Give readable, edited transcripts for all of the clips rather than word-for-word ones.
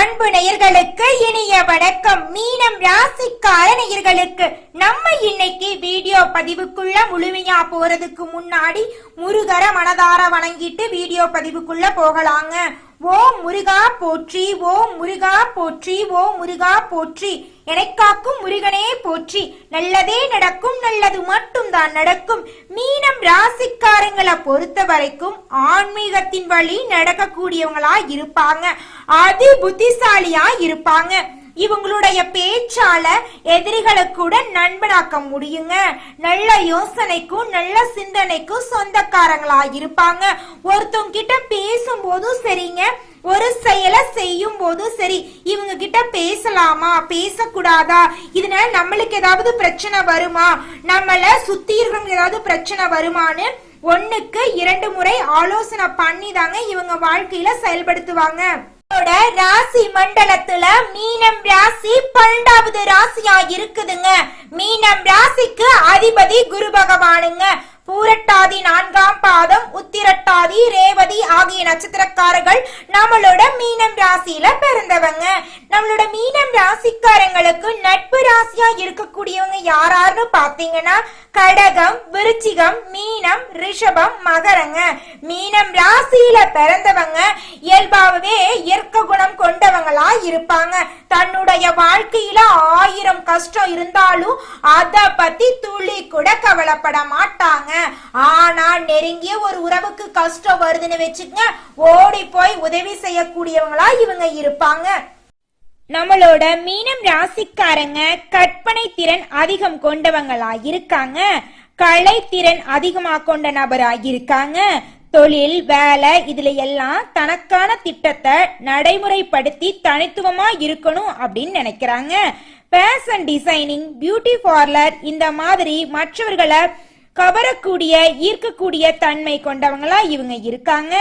அன்பு நேயர்களுக்கு இனிய வணக்கம். மீனம் ராசிக்கார நேயர்களுக்கு நம்ம இன்னைக்கு வீடியோ பதிவுக்குள்ள முழுமையா போறதுக்கு முன்னாடி முருகர மனதார வணங்கிட்டு வீடியோ பதிவுக்குள்ள போகலாங்க. ஓ முருகா போற்றி, ஓ முருகா போற்றி, ஓ முருகா போற்றி, எனக்காக்கும் முருகனே போற்றி. நல்லதே நடக்கும், நல்லது மட்டும் தான் நடக்கும். மீனம் ராசிக்காரங்களை பொறுத்த வரைக்கும் ஆன்மீகத்தின் வழி நடக்கக்கூடியவங்களா இருப்பாங்க, அதி புத்திசாலியா இருப்பாங்க. இவங்களுடைய பேச்சால எதிரிகளை கூட நண்பனாக்க முடியுங்க. நல்ல யோசனைக்கும் நல்ல சிந்தனைக்கும் சொந்தக்காரங்களா இருப்பாங்க. ஒருத்தவங்க கிட்ட பேசும்போதும் சரிங்க, ஒரு செயலை செய்யும் போதும் சரி, இவங்க கிட்ட பேசலாமா பேசக்கூடாதா, இதனால நம்மளுக்கு ஏதாவது பிரச்சனை வருமா, நம்மள சுத்தி இருக்கிறவங்க ஏதாவது பிரச்சனை வருமானு 1க்கு 2 முறை ஆலோசனை பண்ணி தாங்க இவங்க வாழ்க்கையில செயல்படுத்துவாங்க. ராசி மண்டலத்துல மீனம் ராசி 12வது ராசியா இருக்குதுங்க. மீனம் ராசிக்கு அதிபதி குரு பகவானுங்க. பூரட்டாதி 4ஆம் பாதம், உத்திரட்டாதி, ரேவதி ஆகிய நட்சத்திரக்காரர்கள் நம்மளோட மீனம் ராசியில பிறந்தவங்க. நம்மளோட மீனம் ராசிக்காரங்களுக்கு நட்பு ராசியா இருக்கக்கூடியவங்க யாராருன்னு பாத்தீங்கன்னா கடகம், விருச்சிகம், மீனம், ரிஷபம், மகரங்க. மீனம் ராசியில பிறந்தவங்க இயல்பாகவே இயற்கை குணம் கொண்டவங்களா இருப்பாங்க. தன்னுடைய வாழ்க்கையில 1000 கஷ்டம் இருந்தாலும் அத பத்தி துளி கூட கவலைப்பட மாட்டாங்க. ஆனா நெருங்கிய ஒரு உறவுக்கு கஷ்டம் வருதுன்னு வச்சுக்கங்க, ஓடி போய் உதவி செய்யக்கூடியவங்களா இவங்க இருப்பாங்க. நம்மளோட மீனம் ராசிக்காரங்க கற்பனை திறன் அதிகம் கொண்டவங்களா இருக்காங்க. கலை திறன் அதிகமா கொண்ட நபரா இருக்காங்க. தொழில், வேலை இதுல எல்லாம் தனக்கான திட்டத்தை நடைமுறைப்படுத்தி தனித்துவமா இருக்கணும் அப்படின்னு நினைக்கிறாங்க. ஃபேஷன் டிசைனிங், பியூட்டி பார்லர் இந்த மாதிரி மற்றவர்களை கவரக்கூடிய ஈர்க்கக்கூடிய தன்மை கொண்டவங்களா இவங்க இருக்காங்க.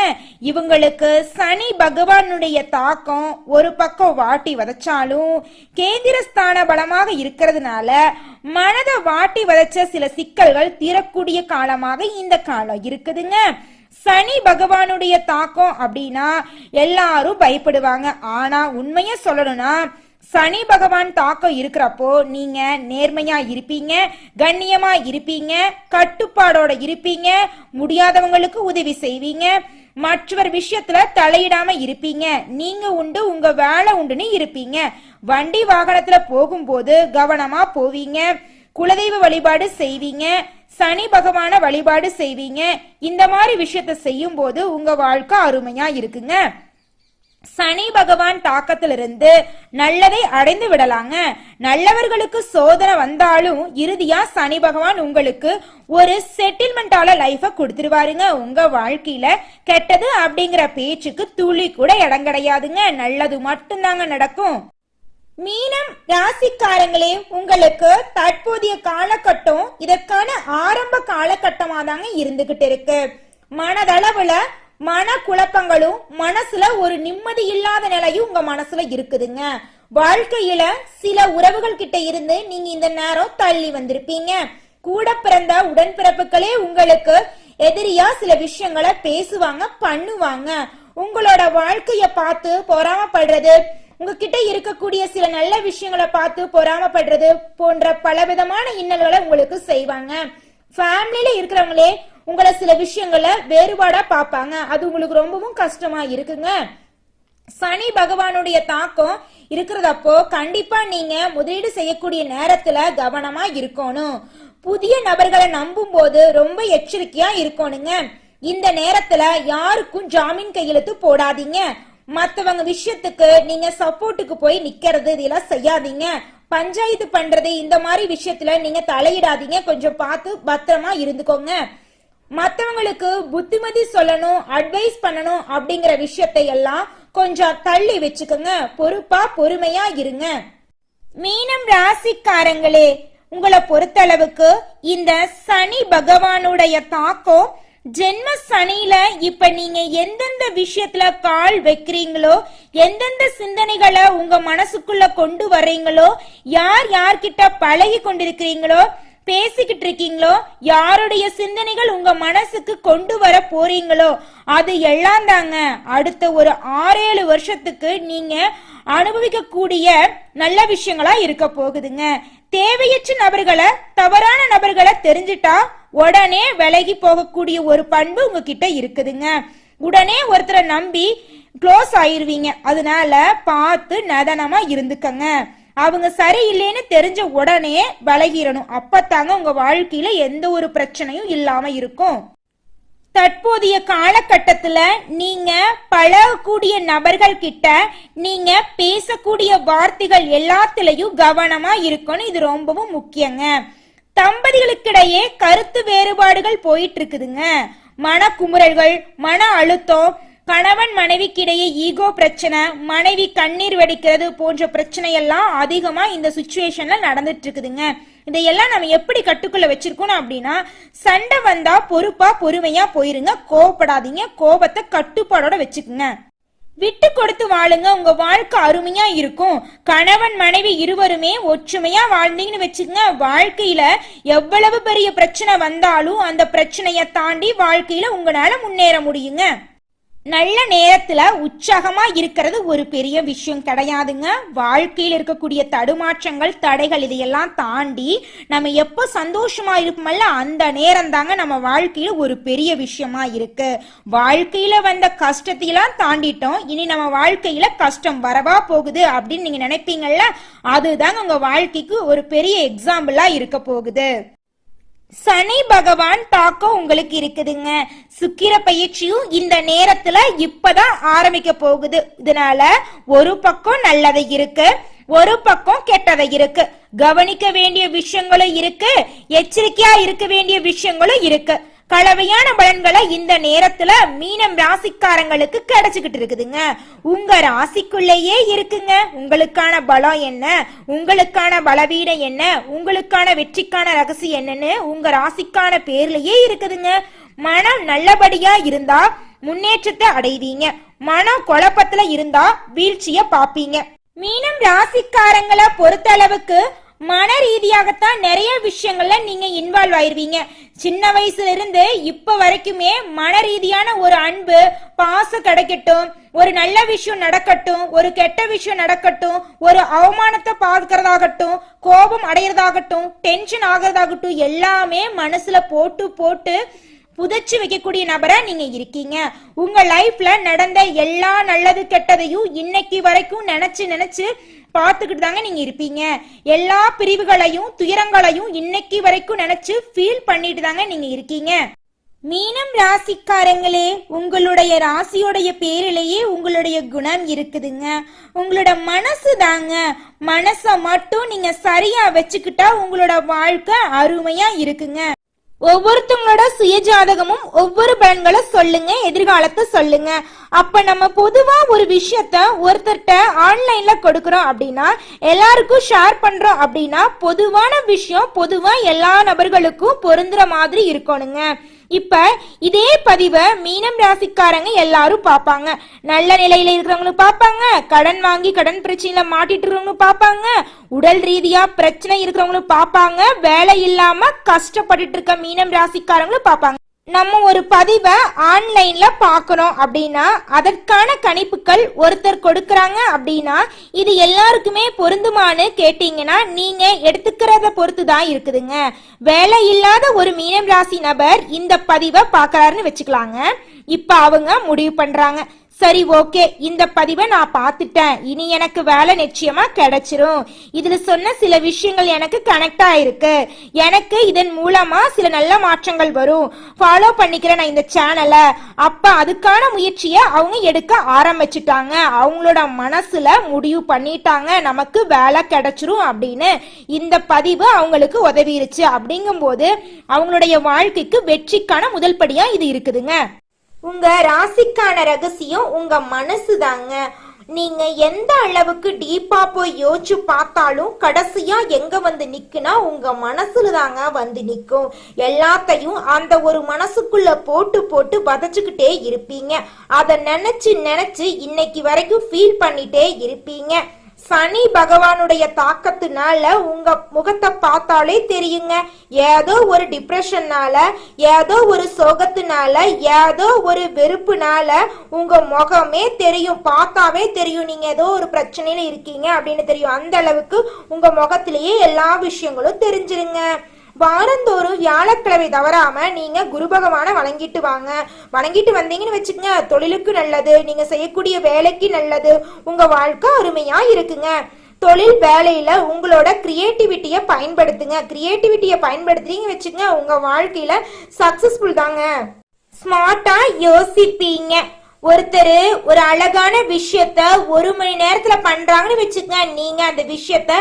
இவங்களுக்கு சனி பகவானுடைய தாக்கம் ஒரு பக்கம் வாட்டி வதச்சாலும் கேந்திரஸ்தான பலமாக இருக்கிறதுனால மனதை வாட்டி வதச்ச சில சிக்கல்கள் தீரக்கூடிய காலமாக இந்த காலம் இருக்குதுங்க. சனி பகவானுடைய தாக்கம் அப்படின்னா எல்லாரும் பயப்படுவாங்க. ஆனா உண்மைய சொல்லணும்னா சனி பகவான் தாக்கம் இருக்கிறப்போ நீங்க நேர்மையா இருப்பீங்க, கண்ணியமா இருப்பீங்க, கட்டுப்பாடோட இருப்பீங்க, முடியாதவங்களுக்கு உதவி செய்வீங்க, மற்றவர் விஷயத்துல தலையிடாம இருப்பீங்க, நீங்க உண்டு உங்க வேலை உண்டுன்னு இருப்பீங்க. வண்டி வாகனத்துல போகும்போது கவனமா போவீங்க, குலதெய்வ வழிபாடு செய்வீங்க, சனி பகவான வழிபாடு செய்வீங்க. இந்த மாதிரி விஷயத்த செய்யும் போது உங்க வாழ்க்கை அருமையா இருக்குங்க. சனி பகவான் தாக்கத்திலிருந்து நல்லதை அடைந்து விடலாங்க. நல்லவர்களுக்கு சோதனை வந்தாலும் இறுதியா சனி பகவான் உங்களுக்கு ஒரு செட்டில்மெண்டால லைஃப கொடுத்துருவாருங்க. உங்க வாழ்க்கையில கெட்டது அப்படிங்கிற பேச்சுக்கு துளி கூட இடம் கிடையாதுங்க. நல்லது மட்டும்தாங்க நடக்கும். மீனம் ராசிக்காரங்களே, உங்களுக்கு தற்போதைய காலகட்டம் இதற்கான ஆரம்ப காலகட்டமா தாங்க இருந்துகிட்டு இருக்கு. மனதளவுல மன குழப்பங்களும் மனசுல ஒரு நிம்மதி இல்லாத நிலையும் உங்க மனசுல இருக்குதுங்க. வாழ்க்கையில சில உறவுகள் கிட்ட இருந்து நீங்க இந்த நேரம் தள்ளி வந்திருப்பீங்க. கூட பிறந்த உடன்பிறப்புகளே உங்களுக்கு எதிரியா சில விஷயங்களை பேசுவாங்க, பண்ணுவாங்க. உங்களோட வாழ்க்கைய பார்த்து பொறாமப்படுறது, உங்ககிட்ட இருக்கக்கூடிய சில நல்ல விஷயங்களை பார்த்து பொறாமப்படுறது போன்ற பலவிதமான இன்னல்களை உங்களுக்கு செய்வாங்க. ஃபேமிலியில இருக்கிறவங்களே உங்களை சில விஷயங்களை வேறுபாடா பார்ப்பாங்க. அது உங்களுக்கு ரொம்பவும் கஷ்டமா இருக்குங்க. சனி பகவானுடைய தாக்கம் இருக்கிறதப்போ கண்டிப்பா நீங்க முதலீடு செய்யக்கூடிய நேரத்துல கவனமா இருக்கணும். புதிய நபர்களை நம்பும் போது ரொம்ப எச்சரிக்கையா இருக்கணுங்க. இந்த நேரத்துல யாருக்கும் ஜாமீன் கையெழுத்து போடாதீங்க. மத்தவங்க விஷயத்துக்கு நீங்க சப்போர்ட்டுக்கு போய் நிக்கிறது இதெல்லாம் செய்யாதீங்க. பஞ்சாயத்து பண்றது இந்த மாதிரி விஷயத்துல நீங்க தலையிடாதீங்க. கொஞ்சம் பார்த்து பத்திரமா இருந்துக்கோங்க. மத்தவங்களுக்கு புத்திமதி சொல்லணும், அட்வைஸ் பண்ணணும் அப்படிங்கிற விஷயத்தை எல்லாம் கொஞ்சம் தள்ளி வச்சுக்கோங்க. பொறுப்பா பொறுமையா இருங்க. மீனம் ராசிக்காரங்களே, உங்களை பொறுத்தளவுக்கு இந்த சனி பகவானுடைய தாக்கம் ஜென்ம சனியில இப்ப நீங்க எந்தெந்த விஷயத்துல கால் வைக்கிறீங்களோ, எந்தெந்த சிந்தனைகளை உங்க மனசுக்குள்ள கொண்டு வர்றீங்களோ, யார் யார்கிட்ட பழகி கொண்டிருக்கிறீங்களோ, பேசிக்கிட்டு இருக்கீங்களோ, யாருடைய சிந்தனைகள் உங்க மனசுக்கு கொண்டு வர போறீங்களோ அது எல்லாம் தாங்க அடுத்த ஒரு 6-7 வருஷத்துக்கு நீங்க அனுபவிக்கக்கூடிய நல்ல விஷயங்களா இருக்க போகுதுங்க. தேவையற்ற நபர்களை, தவறான நபர்களை தெரிஞ்சிட்டா உடனே விலகி போகக்கூடிய ஒரு பண்பு உங்ககிட்ட இருக்குதுங்க. உடனே ஒருத்தரை நம்பி க்ளோஸ் ஆயிருவீங்க. அதனால பார்த்து நிதானமா இருந்துக்கங்க. அவங்க சரியில்லைன்னு தெரிஞ்ச உடனே விலகிடணும். அப்பத்தாங்க உங்க வாழ்க்கையில எந்த ஒரு பிரச்சனையும் இல்லாம இருக்கும். தற்போதைய காலகட்டத்துல நீங்க பழகக்கூடிய நபர்கள் கிட்ட நீங்க பேசக்கூடிய வார்த்தைகள் எல்லாத்துலயும் கவனமா இருக்கணும். இது ரொம்பவும் முக்கியங்க. தம்பதிகளுக்கிடையே கருத்து வேறுபாடுகள் போயிட்டு இருக்குதுங்க. மன குமுறல்கள், மன அழுத்தம், கணவன் மனைவிக்கிடையே ஈகோ பிரச்சனை, மனைவி கண்ணீர் வெடிக்கிறது போன்ற பிரச்சனை எல்லாம் அதிகமா இந்த சிச்சுவேஷன்ல நடந்துட்டு இருக்குதுங்க. இதையெல்லாம் நம்ம எப்படி கட்டுக்குள்ள வச்சிருக்கணும் அப்படின்னா, சண்டை வந்தா பொறுப்பா பொறுமையா போயிருங்க. கோவப்படாதீங்க. கோபத்தை கட்டுப்பாடோட வச்சுக்குங்க. விட்டு கொடுத்து வாழுங்க. உங்க வாழ்க்கை அருமையா இருக்கும். கணவன் மனைவி இருவருமே ஒற்றுமையா வாழ்ந்தீங்கன்னு வச்சுக்கோங்க. வாழ்க்கையில எவ்வளவு பெரிய பிரச்சனை வந்தாலும் அந்த பிரச்சனையை தாண்டி வாழ்க்கையில உங்களால முன்னேற முடியுங்க. நல்ல நேரத்துல உற்சாகமா இருக்கிறது ஒரு பெரிய விஷயம் கிடையாதுங்க. வாழ்க்கையில் இருக்கக்கூடிய தடுமாற்றங்கள், தடைகள் இதையெல்லாம் தாண்டி நம்ம எப்போ சந்தோஷமா இருப்போமல்ல, அந்த நேரம் தாங்க நம்ம வாழ்க்கையில ஒரு பெரிய விஷயமா இருக்கு. வாழ்க்கையில வந்த கஷ்டத்தையெல்லாம் தாண்டிட்டோம், இனி நம்ம வாழ்க்கையில கஷ்டம் வரவா போகுது அப்படின்னு நீங்க நினைப்பீங்கல்ல, அதுதாங்க உங்க வாழ்க்கைக்கு ஒரு பெரிய எக்ஸாம்பிளா இருக்க போகுது. சனி பகவான் தாக்கம் உங்களுக்கு இருக்குதுங்க. சுக்கிர பயிற்சியும் இந்த நேரத்துல இப்பதான் ஆரம்பிக்க போகுது. இதனால ஒரு பக்கம் நல்லதை இருக்கு, ஒரு பக்கம் கெட்டதை இருக்கு. கவனிக்க வேண்டிய விஷயங்களும் இருக்கு, எச்சரிக்கையா இருக்க வேண்டிய விஷயங்களும் இருக்கு. கலவையான பலன்களை இந்த நேரத்துல மீனம் ராசிக்காரங்களுக்கு கிடைச்சுக்கிட்டு இருக்குதுங்க. உங்க ராசிக்குள்ளேயே இருக்குங்க உங்களுக்கான பலம் என்ன, உங்களுக்கான பலவீனம் என்ன, உங்களுக்கான வெற்றிக்கான ரகசியம் என்னன்னு உங்க ராசிக்கான பேர்லயே இருக்குதுங்க. மனம் நல்லபடியா இருந்தா முன்னேற்றத்தை அடைவீங்க. மனம் குழப்பத்துல இருந்தா வீழ்ச்சிய பாப்பீங்க. மீனம் ராசிக்காரங்களை பொறுத்த அளவுக்கு மன ரீதியாகத்தான் நிறைய விஷயங்கள்ல நீங்க இன்வால்வ் ஆயிருவீங்க. சின்ன வயசுல இருந்து இப்ப வரைக்குமே மன ரீதியான ஒரு அன்பு, பாசம் கிடைக்கட்டும், ஒரு நல்ல விஷயம் நடக்கட்டும், ஒரு கெட்ட விஷயம் நடக்கட்டும், ஒரு அவமானத்தை பார்க்கறதாகட்டும், கோபம் அடையறதாகட்டும், டென்ஷன் ஆகிறதாகட்டும், எல்லாமே மனசுல போட்டு போட்டு புதைச்சு வைக்கக்கூடிய நபரா நீங்க இருக்கீங்க. உங்க லைஃப்ல நடந்த எல்லா நல்லது கெட்டதையும் இன்னைக்கு வரைக்கும் நினைச்சு பார்த்துக்கிட்டு தாங்க நீங்க இருப்பீங்க. எல்லா பிரிவுகளையும் துயரங்களையும் இன்னைக்கு வரைக்கும் நினைச்சு ஃபீல் பண்ணிட்டு தாங்க நீங்க இருக்கீங்க. மீனம் ராசிக்காரங்களே, உங்களுடைய ராசியோடைய பேரிலேயே உங்களுடைய குணம் இருக்குதுங்க. உங்களோட மனசு தாங்க. மனசை மட்டும் நீங்க சரியா வச்சுக்கிட்டா உங்களோட வாழ்க்கை அருமையா இருக்குங்க. ஒவ்வொருத்தவங்களோட சுய ஜாதகமும் ஒவ்வொரு பலன்களை சொல்லுங்க, எதிர்காலத்தை சொல்லுங்க. அப்ப நம்ம பொதுவா ஒரு விஷயத்த ஒருத்தர்கிட்ட ஆன்லைன்ல கொடுக்கறோம் அப்படின்னா, எல்லாருக்கும் ஷேர் பண்றோம் அப்படின்னா, பொதுவான விஷயம் பொதுவா எல்லா நபர்களுக்கும் பொருந்துற மாதிரி இருக்கணுங்க. இப்ப இதே பதிவை மீனம் ராசிக்காரங்க எல்லாரும் பாப்பாங்க. நல்ல நிலையில இருக்கிறவங்களும் பாப்பாங்க, கடன் வாங்கி கடன் பிரச்சனையில மாட்டிட்டு இருக்கிறவங்களும் பாப்பாங்க, உடல் ரீதியா பிரச்சனை இருக்கிறவங்களும் பாப்பாங்க, வேலை இல்லாம கஷ்டப்பட்டுட்டு இருக்க மீனம் ராசிக்காரங்களும் பாப்பாங்க. நம்ம ஒரு பதிவை ஆன்லைன்ல பாக்குறோம் அப்படின்னா அதற்கான கணிப்புகள் ஒருத்தர் கொடுக்கறாங்க அப்படின்னா இது எல்லாருக்குமே பொருந்துமான்னு கேட்டீங்கன்னா நீங்க எடுத்துக்கிறத பொறுத்துதான் இருக்குதுங்க. வேலை இல்லாத ஒரு மீனம் ராசி நபர் இந்த பதிவை பாக்குறாருன்னு வச்சுக்கலாங்க. இப்ப அவங்க முடிவு பண்றாங்க, சரி ஓகே, இந்த பதிவை நான் பார்த்துட்டேன், இனி எனக்கு வேலை நிச்சயமா கிடைச்சிரும், இதுல சொன்ன சில விஷயங்கள் எனக்கு கனெக்ட் ஆயிருக்கு, எனக்கு இதன் மூலமா சில நல்ல மாற்றங்கள் வரும், ஃபாலோ பண்ணிக்கிறேன் நான் இந்த சேனலை. அப்ப அதுக்கான முயற்சியை அவங்க எடுக்க ஆரம்பிச்சுட்டாங்க. அவங்களோட மனசுல முடிவு பண்ணிட்டாங்க நமக்கு வேலை கிடைச்சிரும் அப்படின்னு. இந்த பதிவு அவங்களுக்கு உதவிருச்சு. அப்படிங்கும் போது அவங்களுடைய வாழ்க்கைக்கு வெற்றிக்கான முதல் படியா இது இருக்குதுங்க. உங்க ராசிக்கான ரகசியம் உங்க மனசு தாங்க. நீங்க எந்த அளவுக்கு டீப்பா போய் யோசிச்சு பார்த்தாலும் கடைசியா எங்க வந்து நிக்குனா உங்க மனசுல தாங்க வந்து நிக்கும். எல்லாத்தையும் அந்த ஒரு மனசுக்குள்ள போட்டு போட்டு வதச்சுக்கிட்டே இருப்பீங்க. அதை நினைச்சு நினைச்சு இன்னைக்கு வரைக்கும் ஃபீல் பண்ணிட்டே இருப்பீங்க. சனி பகவானுடைய தாக்கத்தினால உங்க முகத்தை பார்த்தாலே தெரியுங்க. ஏதோ ஒரு டிப்ரெஷன்னால, ஏதோ ஒரு சோகத்தினால, ஏதோ ஒரு வெறுப்புனால உங்க முகமே தெரியும். பார்த்தாவே தெரியும் நீங்க ஏதோ ஒரு பிரச்சனையில இருக்கீங்க அப்படின்னு தெரியும். அந்த அளவுக்கு உங்க முகத்திலேயே எல்லா விஷயங்களும் தெரிஞ்சிருங்க. வாரந்தோறும் வியாழக்கிழமை தவறாம நீங்க குரு பகவானை வணங்கிட்டு வாங்க. வணங்கிட்டு வந்தீங்கன்னு வச்சுக்கோங்க, தொழிலுக்கு நல்லது, நீங்க செய்யக்கூடிய வேலைக்கு நல்லது, உங்க வாழ்க்கை அருமையா இருக்குங்க. தொழில் வேலையில உங்களோட கிரியேட்டிவிட்டியை பயன்படுத்துங்க. கிரியேட்டிவிட்டியை பயன்படுத்துறீங்க வச்சுக்கோங்க, உங்க வாழ்க்கையில சக்சஸ்ஃபுல் தாங்க. ஸ்மார்ட்டா யோசிப்பீங்க. ஒருத்தர் ஒரு அழகான விஷயத்த 1 மணி நேரத்துல பண்றாங்கன்னு வச்சுக்கங்க, நீங்க அந்த விஷயத்த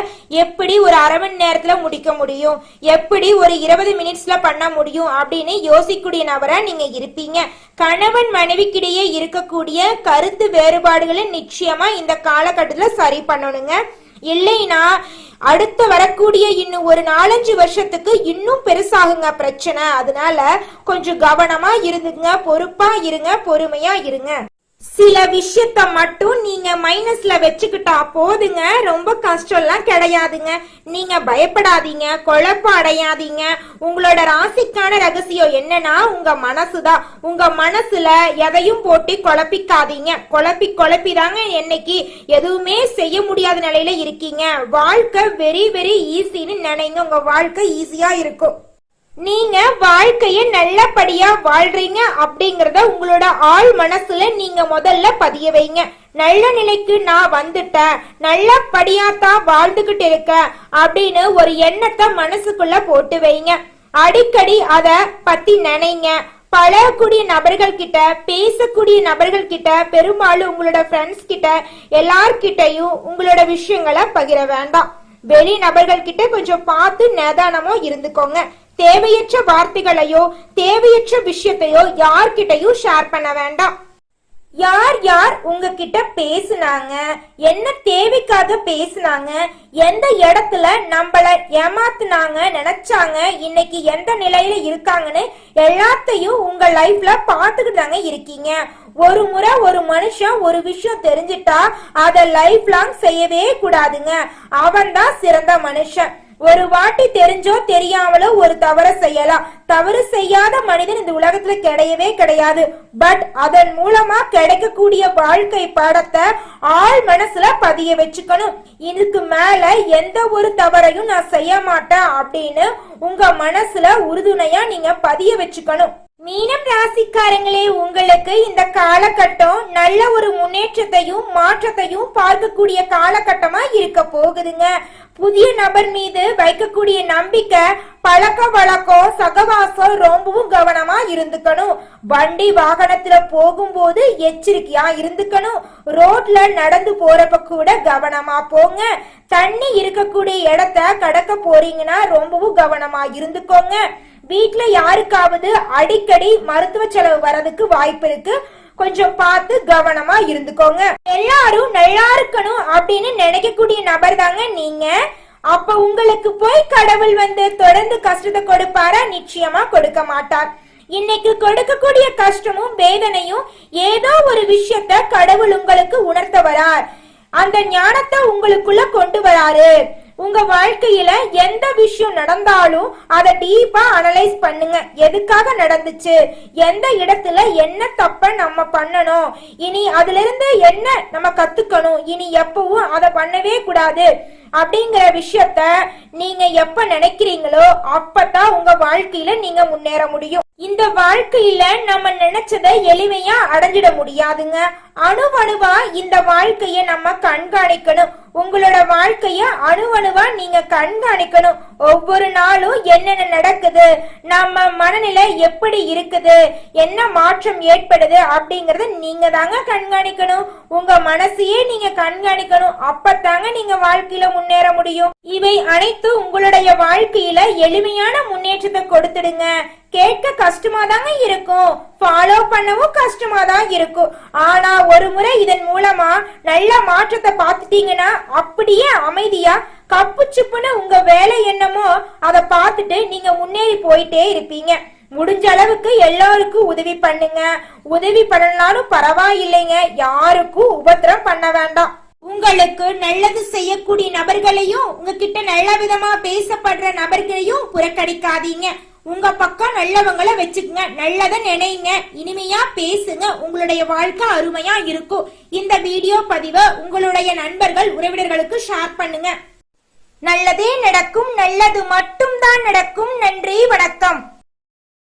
எப்படி ஒரு அரை மணி நேரத்துல முடிக்க முடியும், எப்படி ஒரு 20 மினிட்ஸ்ல பண்ண முடியும் அப்படின்னு யோசிக்கக்கூடிய நபரா நீங்க இருப்பீங்க. கணவன் மனைவிக்கிடையே இருக்கக்கூடிய கருத்து வேறுபாடுகளை நிச்சயமா இந்த காலகட்டத்துல சரி பண்ணணுங்க. இல்லைன்னா அடுத்து வரக்கூடிய இன்னும் ஒரு 4-5 வருஷத்துக்கு இன்னும் பெருசாகுங்க பிரச்சனை. அதனால கொஞ்சம் கவனமா இருந்துங்க, பொறுப்பா இருங்க, பொறுமையா இருங்க. சில விஷயத்த மட்டும் நீங்க மைனஸ்ல வச்சுக்கிட்டா போதுங்க, ரொம்ப கஷ்டம்லாம் கிடையாதுங்க. நீங்க பயப்படாதீங்க, குழப்பம் அடையாதீங்க. உங்களோட ராசிக்கான ரகசியம் என்னன்னா உங்க மனசுதான். உங்க மனசுல எதையும் போட்டு குழப்பிக்காதீங்க. குழப்பிதாங்க என்னைக்கு எதுவுமே செய்ய முடியாத நிலையில இருக்கீங்க. வாழ்க்கை வெரி வெரி ஈஸின்னு நினைங்க, உங்க வாழ்க்கை ஈஸியா இருக்கும். நீங்க வாழ்க்கைய நல்லபடியா வாழ்றீங்க அப்படிங்கறத உங்களோட ஆழ் மனசுல நீங்க முதல்ல பதிய வைங்க. நல்ல நிலைக்கு நான் வந்துட்டேன், நல்லபடியா தான் வாழ்ந்துகிட்டு இருக்க அப்படின்னு ஒரு எண்ணத்தை மனசுக்குள்ள போட்டு வைங்க. அடிக்கடி அத பத்தி நினைங்க. பழகக்கூடிய நபர்கள் கிட்ட, பேசக்கூடிய நபர்கள் கிட்ட, பெரும்பாலும் உங்களோட ஃப்ரெண்ட்ஸ் கிட்ட எல்லார்கிட்டையும் உங்களோட விஷயங்களை பகிர வேண்டாம். வெளி நபர்கள் கிட்ட கொஞ்சம் பார்த்து நிதானமோ இருந்துக்கோங்க. தேவையற்ற வார்த்தைகளையோ தேவையற்ற விஷயத்தையோ யார்கிட்டையும் ஷேர் பண்ண வேண்டாம். யார் யார் உங்ககிட்ட பேசுனாங்க, என்ன தேவைக்காக பேசுனாங்க, எந்த இடத்துல நம்மள ஏமாத்துனாங்க நினைச்சாங்க, இன்னைக்கு எந்த நிலையில இருக்காங்கன்னு எல்லாத்தையும் உங்க லைஃப்ல பாத்துக்கிட்டு தாங்க இருக்கீங்க. ஒரு முறை ஒரு மனுஷன் ஒரு விஷயம் தெரிஞ்சிட்டா அத லைஃப் லாங் செய்யவே கூடாதுங்க. அவன் தான் சிறந்த மனுஷன். ஒரு வாட்டி தெரிஞ்சோ தெரியாமலோ ஒரு தவறு செய்யலாம். தவறு செய்யாத மனிதன் இந்த உலகத்துல கிடையவே கிடையாது. பட் அதன் மூலமா கிடைக்கக்கூடிய வாழ்க்கை பாடத்தை ஆள் மனசுல பதிய வச்சுக்கணும். இதுக்கு மேல எந்த ஒரு தவறையும் நான் செய்ய மாட்டேன் அப்படின்னு உங்க மனசுல உறுதுணையா நீங்க பதிய வச்சுக்கணும். மீனம் ராசிக்காரங்களே, உங்களுக்கு இந்த காலகட்டம் நல்ல ஒரு முன்னேற்றத்தையும் மாற்றத்தையும் பார்க்கக்கூடிய காலகட்டமா இருக்க போகுதுங்க. புதிய நபர் மீது வைக்கக்கூடிய நம்பிக்கை, பழக்க வழக்கம், சகவாசம் ரொம்பவும் கவனமா இருந்துக்கணும். வண்டி வாகனத்துல போகும்போது எச்சரிக்கையா இருந்துக்கணும். ரோட்ல நடந்து போறப்ப கூட கவனமா போங்க. தண்ணி இருக்கக்கூடிய இடத்த கடக்க போறீங்கன்னா ரொம்பவும் கவனமா இருந்துக்கோங்க. வீட்டுல யாருக்காவது அடிக்கடி மருத்துவ செலவு வரதுக்கு வாய்ப்பு இருக்கு, கொஞ்சம் பார்த்து கவனமா இருந்துக்கோங்க. எல்லாரும் நல்லா இருக்கணும் அப்படின்னு நினைக்கக்கூடிய நபர் தாங்க நீங்க. அப்ப உங்களுக்கு போய் கடவுள் தொடர்ந்து கஷ்டத்தை கொடுப்பாரா? நிச்சயமா கொடுக்க மாட்டார். இன்னைக்கு கொடுக்கக்கூடிய கஷ்டமும் வேதனையும் ஏதோ ஒரு விஷயத்த கடவுள் உங்களுக்கு உணர்த்த வரார். அந்த ஞானத்தை உங்களுக்குள்ள கொண்டு வராரு. உங்க வாழ்க்கையில எந்த விஷயம் நடந்தாலும் அதை டீப்பா அனலைஸ் பண்ணுங்க. எதுக்காக நடந்துச்சு, எந்த இடத்துல என்ன தப்ப நம்ம பண்ணணும், இனி அதுல இருந்து என்ன நம்ம கத்துக்கணும், இனி எப்பவும் அதை பண்ணவே கூடாது அப்படிங்கிற விஷயத்த நீங்க எப்ப நினைக்கிறீங்களோ அப்பதான் உங்க வாழ்க்கையில நீங்க முன்னேற முடியும். இந்த வாழ்க்கையில நம்ம நினைச்சதை எளிமையா அடைஞ்சிட முடியாதுங்க. அணுவணுவா இந்த வாழ்க்கைய நம்ம கண்காணிக்கணும். உங்களோட வாழ்க்கைய அணுவணுவா நீங்க கண்காணிக்கணும். ஒவ்வொரு நாளும் என்னென்ன நடக்குது, நம்ம மனநிலை எப்படி இருக்குது, என்ன மாற்றம் ஏற்படுது அப்படிங்கறத நீங்க தாங்க கண்காணிக்கணும். உங்க மனசையே நீங்க கண்காணிக்கணும். அப்பத்தாங்க நீங்க வாழ்க்கையில முன்னேற முடியும். இவை அனைத்து உங்களுடைய வாழ்க்கையில எளிமையான முன்னேற்றத்தை கொடுத்துடுங்க. கேட்க கஷ்டமா தாங்க இருக்கும், ஃபாலோ பண்ணவும் கஷ்டமா தான் இருக்கும். ஆனா ஒரு முறை இதன் மூலமா நல்ல மாற்றத்தை பார்த்துட்டீங்கன்னா அப்படியே அமைதியா கப்பு சுப்புன்னு உங்க வேலை என்னமோ அதை பார்த்துட்டு நீங்க முன்னேறி போயிட்டே இருப்பீங்க. முடிஞ்ச அளவுக்கு எல்லாருக்கும் உதவி பண்ணுங்க. உதவி பண்ணலாலும் பரவாயில்லைங்க, யாருக்கும் உபத்திரம் பண்ண வேண்டாம். உங்களுக்கு நல்லது செய்யக்கூடிய நபர்களையும் உங்ககிட்ட நல்ல விதமா பேசப்படுற நபர்களையும் புறக்கணிக்காதீங்க. உங்க பக்கம் நல்லவங்களை வச்சுக்கங்க, நல்லத நினைங்க, இனிமையா பேசுங்க. உங்களுடைய வாழ்க்கை அருமையா இருக்கும். இந்த வீடியோ பதிவை உங்களுடைய நண்பர்கள் உறவினர்களுக்கு ஷேர் பண்ணுங்க. நல்லதே நடக்கும், நல்லது மட்டும்தான் நடக்கும். நன்றி, வணக்கம்.